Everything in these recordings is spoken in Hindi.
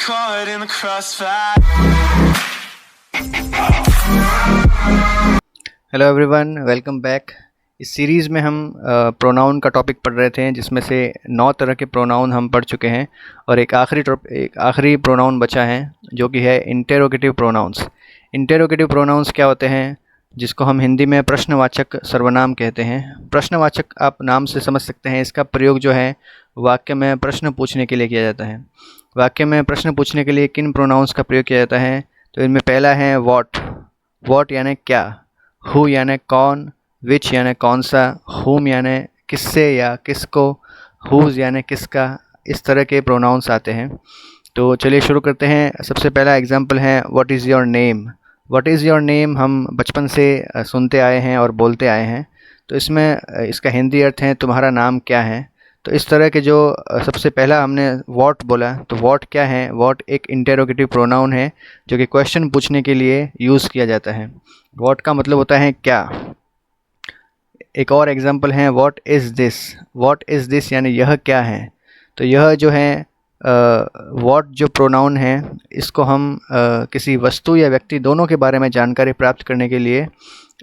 caught in the crossfire. Hello everyone, welcome back. इस सीरीज़ में हम प्रोनाउन का टॉपिक पढ़ रहे थे, जिसमें से 9 तरह के प्रोनाउन हम पढ़ चुके हैं और एक आखिरी प्रोनाउन बचा है जो कि है इंटेरोगेटिव प्रोनाउंस। इंटेरोगेटिव प्रोनाउंस क्या होते हैं, जिसको हम हिंदी में प्रश्नवाचक सर्वनाम कहते हैं। प्रश्नवाचक आप नाम से समझ सकते हैं, इसका प्रयोग जो है वाक्य में प्रश्न पूछने के लिए किया जाता है। वाक्य में प्रश्न पूछने के लिए किन प्रोनाउंस का प्रयोग किया जाता है, तो इनमें पहला है वॉट यानी क्या, हु यानी कौन, विच यानी कौन सा, हुम यानी किससे या किसको, हुज यानी किसका। इस तरह के प्रोनाउंस आते हैं। तो चलिए शुरू करते हैं। सबसे पहला एग्जांपल है what is your name. What is your name हम बचपन से सुनते आए हैं और बोलते आए हैं, तो इसमें इसका हिंदी अर्थ है तुम्हारा नाम क्या है। तो इस तरह के जो सबसे पहला हमने व्हाट बोला, तो व्हाट क्या है, व्हाट एक इंटेरोगेटिव प्रोनाउन है जो कि क्वेश्चन पूछने के लिए यूज़ किया जाता है। व्हाट का मतलब होता है क्या। एक और एग्जांपल है what is this. What is this यानी यह क्या है। तो यह जो है व्हाट जो प्रोनाउन है, इसको हम किसी वस्तु या व्यक्ति दोनों के बारे में जानकारी प्राप्त करने के लिए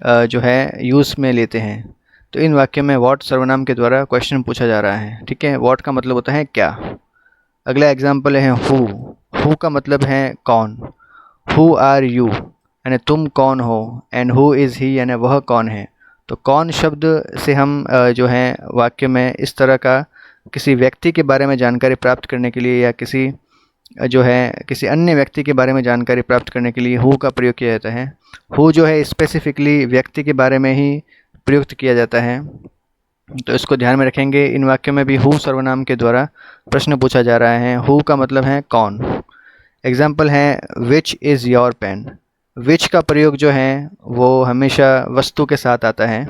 जो है यूज़ में लेते हैं। तो इन वाक्य में व्हाट सर्वनाम के द्वारा क्वेश्चन पूछा जा रहा है। ठीक है, व्हाट का मतलब होता है क्या। अगला एग्जांपल है हु का मतलब है कौन। हु आर यू यानी तुम कौन हो, एंड हु इज़ ही यानी वह कौन है। तो कौन शब्द से हम जो है वाक्य में इस तरह का किसी व्यक्ति के बारे में जानकारी प्राप्त करने के लिए या किसी जो है किसी अन्य व्यक्ति के बारे में जानकारी प्राप्त करने के लिए हु का प्रयोग किया जाता है। हु जो है स्पेसिफिकली व्यक्ति के बारे में ही प्रयुक्त किया जाता है, तो इसको ध्यान में रखेंगे। इन वाक्यों में भी हु सर्वनाम के द्वारा प्रश्न पूछा जा रहा है। हु का मतलब है कौन। एग्जाम्पल है विच इज़ योर पेन। विच का प्रयोग जो है वो हमेशा वस्तु के साथ आता है,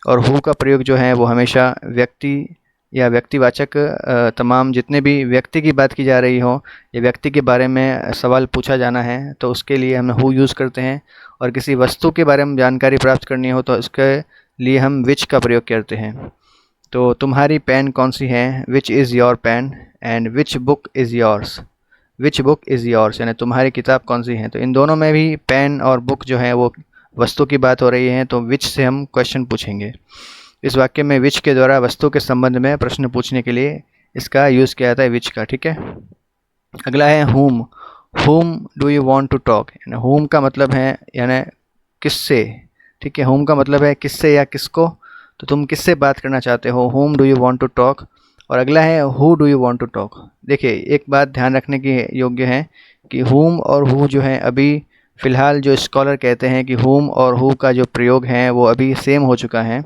और हु का प्रयोग जो है वो हमेशा व्यक्ति या व्यक्तिवाचक तमाम जितने भी व्यक्ति की बात की जा रही हो या व्यक्ति के बारे में सवाल पूछा जाना है, तो उसके लिए हम हु यूज़ करते हैं। और किसी वस्तु के बारे में जानकारी प्राप्त करनी हो तो इसके लिए हम विच का प्रयोग करते हैं। तो तुम्हारी पेन कौन सी है, which is your pen, and which book is yours. Which book is yours यानी तुम्हारी किताब कौन सी है। तो इन दोनों में भी पेन और बुक जो है वो वस्तु की बात हो रही है, तो विच से हम क्वेश्चन पूछेंगे। इस वाक्य में विच के द्वारा वस्तु के संबंध में प्रश्न पूछने के लिए इसका यूज़ किया जाता है, विच का। ठीक है, अगला है whom do you want to talk. यानी हुम का मतलब है यानी किससे। ठीक है, हुम का मतलब है किससे या किसको, तो तुम किससे बात करना चाहते हो, whom do you want to talk. और अगला है who do you want to talk. देखिए, एक बात ध्यान रखने की योग्य है कि हुम और हु जो है अभी फ़िलहाल जो स्कॉलर कहते हैं कि हुम और हु का जो प्रयोग है वो अभी सेम हो चुका है,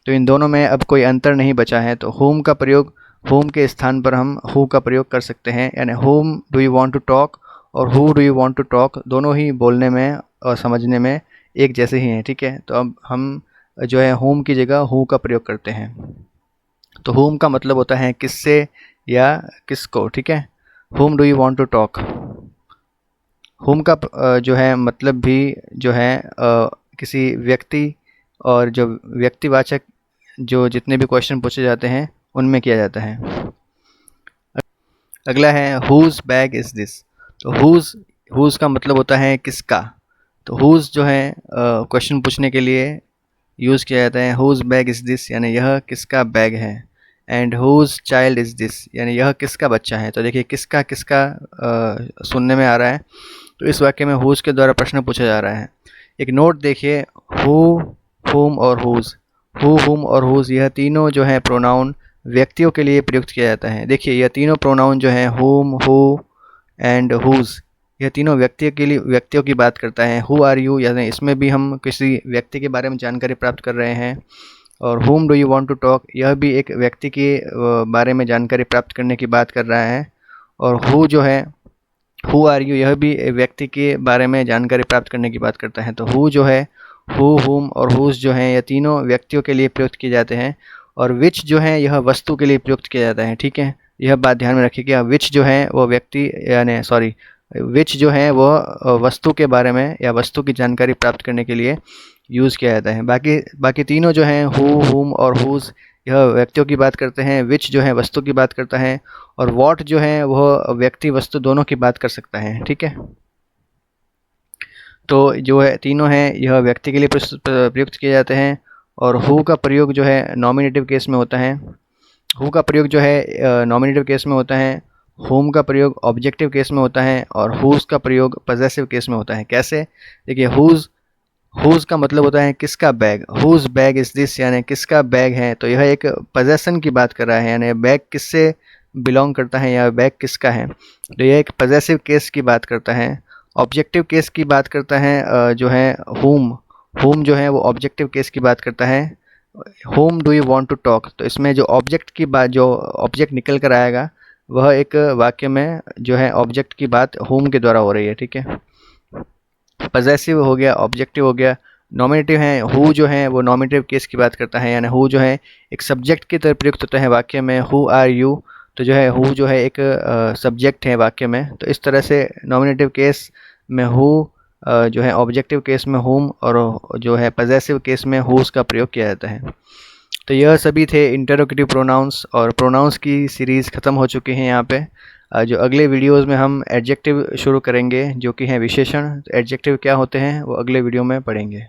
तो इन दोनों में अब कोई अंतर नहीं बचा है। तो हुम का प्रयोग, हुम के स्थान पर हम हु का प्रयोग कर सकते हैं, यानी whom do you want to talk और who do you want to talk दोनों ही बोलने में और समझने में एक जैसे ही हैं। ठीक है, तो अब हम जो है हुम की जगह हु का प्रयोग करते हैं। तो हुम का मतलब होता है किससे या किसको। ठीक है, whom do you want to talk. Whom का जो है मतलब भी जो है किसी व्यक्ति और जो व्यक्तिवाचक जो जितने भी क्वेश्चन पूछे जाते हैं उनमें किया जाता है। अगला है हुज़ बैग इज़ दिस। तो हुज़ का मतलब होता है किसका। तो हुज़ जो है क्वेश्चन पूछने के लिए यूज़ किया जाता है। हुज़ बैग इज़ दिस यानी यह किसका बैग है, and who's child is this यानी यह किसका बच्चा है। तो देखिए किसका किसका सुनने में आ रहा है, तो इस वाक्य में हुज़ के द्वारा प्रश्न पूछा जा रहा है। एक नोट देखिए, हु, हुम और हुज़। हु, हुम और हुज़ यह तीनों जो है प्रोनाउन व्यक्तियों के लिए प्रयुक्त किया जाता है। देखिए यह तीनों प्रोनाउन जो हैं हुम, हु एंड हुज़, यह तीनों व्यक्तियों की बात करता है। हु आर यू यानी इसमें भी हम किसी व्यक्ति के बारे में जानकारी प्राप्त कर रहे हैं। और whom do you want to talk, यह भी एक व्यक्ति के बारे में जानकारी प्राप्त करने की बात कर रहा है। और हु जो है, हु आर यू, यह भी व्यक्ति के बारे में जानकारी प्राप्त करने की बात करता है। तो हु जो है, हु, हुम और हुज़ जो हैं यह तीनों व्यक्तियों के लिए प्रयुक्त किए जाते हैं। और विच जो है यह वस्तु के लिए प्रयुक्त किया जाता है। ठीक है, यह बात ध्यान में रखिएगा। विच जो है वो व्यक्ति यानी विच जो है वो वस्तु के बारे में या वस्तु की जानकारी प्राप्त करने के लिए यूज़ किया जाता है। बाकी तीनों जो हैं हु, हुम और हुज़, यह व्यक्तियों की बात करते हैं, विच जो है वस्तु की बात करता है, और वॉट जो है वह व्यक्ति वस्तु दोनों की बात कर सकता है। ठीक है, तो जो है तीनों हैं यह व्यक्ति के लिए प्रयुक्त किए जाते हैं। और हु का प्रयोग जो है नॉमिनेटिव केस में होता है, हु का प्रयोग जो है नॉमिनेटिव केस में होता है, होम का प्रयोग ऑब्जेक्टिव केस में होता है, और हुज का प्रयोग पजेसिव केस में होता है। कैसे? देखिए, हुज का मतलब होता है किसका bag, whose bag is this, यानी किसका बैग है, तो यह एक पजेसन की बात कर रहा है, यानी बैग किससे बिलोंग करता है या बैग किसका है, तो यह एक पजेसिव केस की बात करता है। ऑब्जेक्टिव केस की बात करता है जो है होम जो है वो ऑब्जेक्टिव केस की बात करता है। Whom do you want to talk, तो इसमें जो ऑब्जेक्ट की बात, जो ऑब्जेक्ट निकल कर आएगा वह एक वाक्य में जो है ऑब्जेक्ट की बात होम के द्वारा हो रही है। ठीक है, पजेसिव हो गया, ऑब्जेक्टिव हो गया। नॉमिनेटिव है, हु जो है वो नॉमिनेटिव केस की बात करता है, यानी हु जो है एक सब्जेक्ट की तरह प्रयुक्त होता है वाक्य में, हु आर यू, तो जो है हु जो है एक सब्जेक्ट है वाक्य में। तो इस तरह से नॉमिनेटिव केस में हु, जो है ऑब्जेक्टिव केस में हुम, और जो है पजेसिव केस में हुज का प्रयोग किया जाता है। तो यह सभी थे इंटरोगेटिव प्रोनाउंस, और प्रोनाउंस की सीरीज़ ख़त्म हो चुकी है यहाँ पे। जो अगले वीडियोज़ में हम एडजेक्टिव शुरू करेंगे जो कि हैं विशेषण। तो एडजेक्टिव क्या होते हैं वो अगले वीडियो में पढ़ेंगे।